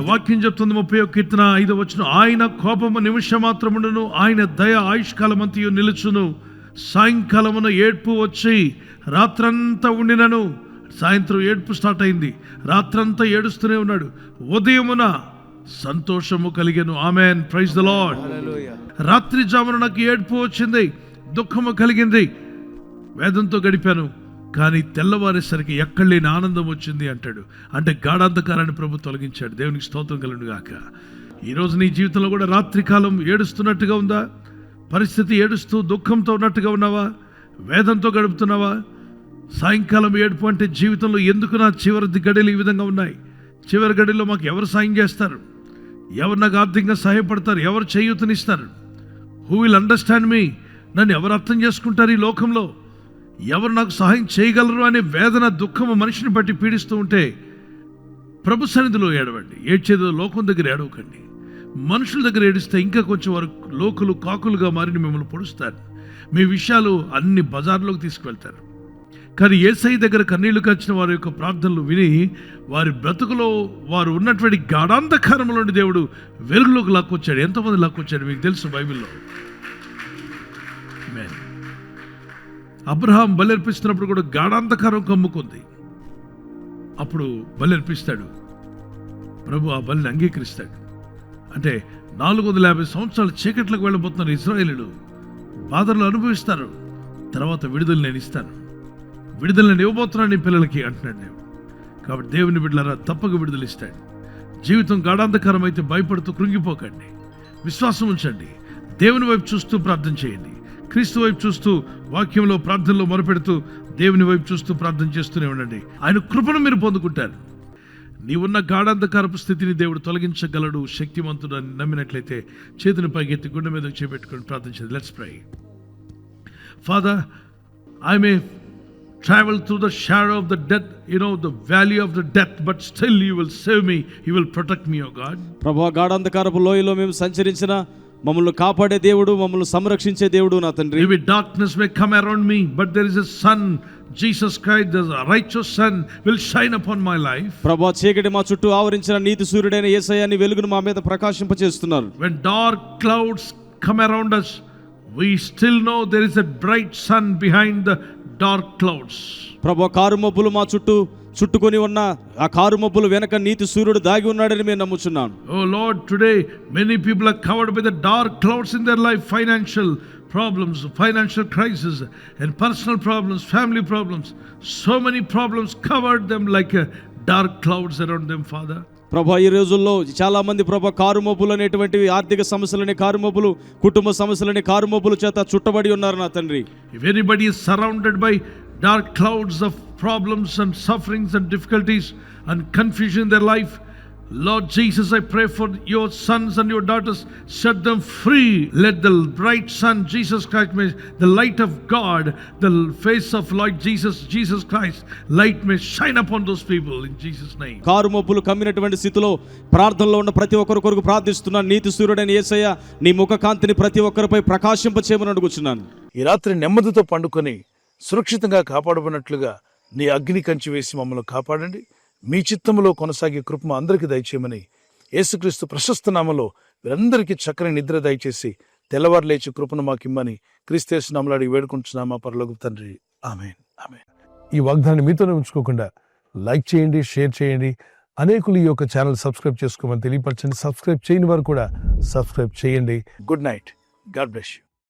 వాక్యం చెప్తుంది 31వ కీర్తన 5వ వచనం, ఆయన కోపము నిమిషం మాత్రముండును, ఆయన దయ ఆయుష్కాలమంతయు నిలుచును. సాయంకాలమున ఏడ్పు వచ్చి రాత్రంతా ఉండినను. సాయంత్రం ఏడ్పు స్టార్ట్ అయింది, రాత్రంతా ఏడుస్తూనే ఉన్నాడు. ఉదయమున సంతోషము కలిగెను. Amen, praise the lord. రాత్రి జామున నాకు ఏడ్పు వచ్చింది, దుఃఖము కలిగింది, వేదంతో గడిపాను, కానీ తెల్లవారేసరికి ఎక్కడ లేని ఆనందం వచ్చింది అంటాడు. అంటే గాఢాంధకారాన్ని ప్రభు తొలగించాడు. దేవునికి స్తోత్రం కలుగును గాక. ఈరోజు నీ జీవితంలో కూడా రాత్రి కాలం ఏడుస్తున్నట్టుగా ఉందా? పరిస్థితి ఏడుస్తూ దుఃఖంతో ఉన్నట్టుగా ఉన్నావా? వేదంతో గడుపుతున్నావా? సాయంకాలం ఏడుపు అంటే జీవితంలో ఎందుకు నా చివరి గడిలు ఈ విధంగా ఉన్నాయి? చివరి గడిలో మాకు ఎవరు సాయం చేస్తారు? ఎవరు నాకు ఆర్థికంగా సహాయపడతారు? ఎవరు చేయూతనిస్తారు? హూ విల్ అండర్స్టాండ్ మీ? నన్ను ఎవరు అర్థం చేసుకుంటారు ఈ లోకంలో? ఎవరు నాకు సహాయం చేయగలరు అనే వేదన, దుఃఖము మనిషిని బట్టి పీడిస్తూ ఉంటే ప్రభు సన్నిధిలో ఏడవండి. ఏడ్చేదో లోకం దగ్గర ఏడవకండి. మనుషుల దగ్గర ఏడిస్తే ఇంకా కొంచెం వరకు లోకులు కాకులుగా మారిని మిమ్మల్ని పొడుస్తారు. మీ విషయాలు అన్ని బజార్లోకి తీసుకువెళ్తారు. కానీ యేసయ్య దగ్గర కన్నీళ్లు కార్చిన వారి యొక్క ప్రార్థనలు విని వారి బ్రతుకులో వారు ఉన్నటువంటి గాఢాంధకారంలో నుండి దేవుడు వెలుగులోకి లాక్కొచ్చాడు. ఎంతమంది లాక్కొచ్చాడు మీకు తెలుసు బైబిల్లో. అబ్రహాం బలర్పిస్తున్నప్పుడు కూడా గాఢాంధకారం కమ్ముకుంది. అప్పుడు బలర్పిస్తాడు, ప్రభు ఆ బలిని అంగీకరిస్తాడు. అంటే 450 సంవత్సరాలు చీకట్లకు వెళ్ళబోతున్నారు ఇశ్రాయేలీయులు, బాధలు అనుభవిస్తారు. తర్వాత విడుదల నేను ఇస్తాను, విడుదల నేను ఇవ్వబోతున్నాను నీ పిల్లలకి అంటున్నాడు దేవుడు. కాబట్టి దేవుని బిడ్డలారా తప్పక విడుదల ఇస్తాడు. జీవితం గాఢాంధకారం అయితే భయపడుతూ కృంగిపోకండి, విశ్వాసం ఉంచండి. దేవుని వైపు చూస్తూ ప్రార్థన చేయండి. క్రీస్తు వైపు చూస్తూ వాక్యంలో ప్రార్థనలో మొరపెడుతూ దేవుని వైపు చూస్తూ ప్రార్థన చేస్తూనే ఉండండి. ఆయన కృపను మీరు పొందుకుంటారు. నీవున్న గాఢాంధకారపు స్థితిని దేవుడు తొలగించగలడు, శక్తిమంతుడు అని నమ్మినట్లయితే చేతిని పైకెత్తి గుండె మీద చేపెట్టుకొని ప్రార్థన చేయండి. Let's pray. Father, I may travel through the shadow of the death, the valley of the death, but still you will save me, you will protect me, O God. ప్రభువా, గాఢాంధకారపు లోయలో మేము సంచరించిన మమ్మల్ని కాపాడే దేవుడు, మమ్మల్ని సంరక్షించే దేవుడు నా తండ్రి. Maybe darkness may come around me, but there is a sun, Jesus Christ, the righteous sun will shine upon my life. ప్రభువా, చీకటి మా చుట్టూ ఆవరించిన నీతి సూర్యుడైన యేసయ్య నీ వెలుగును మా మీద ప్రకాశింపచేస్తున్నారు. When dark clouds come around us, we still know there is a bright sun behind the dark clouds. ప్రభువా, కారు మబ్బులు మా చుట్టూ చుట్టుకొని ఉన్న ఆ కారు మబ్బులు వెనక నీతి సూర్యుడు దాగి ఉన్నాడని మేము నమ్ముచున్నాను. Oh Lord, today many people are covered by the dark clouds in their life, financial problems, financial crisis, and personal problems, family problems. So many problems covered them like dark clouds around them, Father. ప్రభా, ఈ రోజుల్లో చాలా మంది ప్రభా car మబ్బులు అనేటువంటివి, ఆర్థిక సమస్యలని కారు మబ్బులు, కుటుంబ సమస్యలని కారు మబ్బులు చేత చుట్టబడి ఉన్నారు నా తండ్రి. If anybody is surrounded by dark clouds of problems and sufferings and difficulties and confusion in their life, Lord Jesus, I pray for your sons and your daughters, set them free. Let the bright sun, Jesus Christ, may the light of God, the face of Lord Jesus Christ, light may shine upon those people in Jesus name. Car మబ్బులు కమ్మినటువంటి స్థితిలో ప్రార్థనలో ఉన్న ప్రతి ఒక్కరి కొరకు ప్రార్థిస్తున్నాను. నీతి సూర్యుడైన యేసయ్య నీ ముఖ కాంతిని ప్రతి ఒక్కరిపై ప్రకాశింపచేయమని అడుగుచున్నాను. ఈ రాత్రి నెమ్మదితో పండుకొని సురక్షితంగా కాపాడబడినట్లుగా నీ అగ్ని కంచి వేసి మమ్మల్ని కాపాడండి. మీ చిత్తములో కొనసాగే కృప అందరికీ దయచేయమని యేసుక్రీస్తు ప్రశస్త నామములో వీరందరికీ చక్కని నిద్ర దయచేసి తెల్లవారు లేచి కృపను మాకిమ్మని క్రీస్తు యేసు నామములో అడిగి వేడుకుంటున్నామా పరలోక తండ్రి. ఆమేన్, ఆమేన్. ఈ వాగ్దానాన్ని మీతోనే ఉంచుకోకుండా లైక్ చేయండి, షేర్ చేయండి. అనేకులు ఈ యొక్క ఛానల్ సబ్స్క్రైబ్ చేసుకోమని తెలియపరచండి. సబ్స్క్రైబ్ చేయని వారు కూడా సబ్స్క్రైబ్ చేయండి. Good night. God bless you.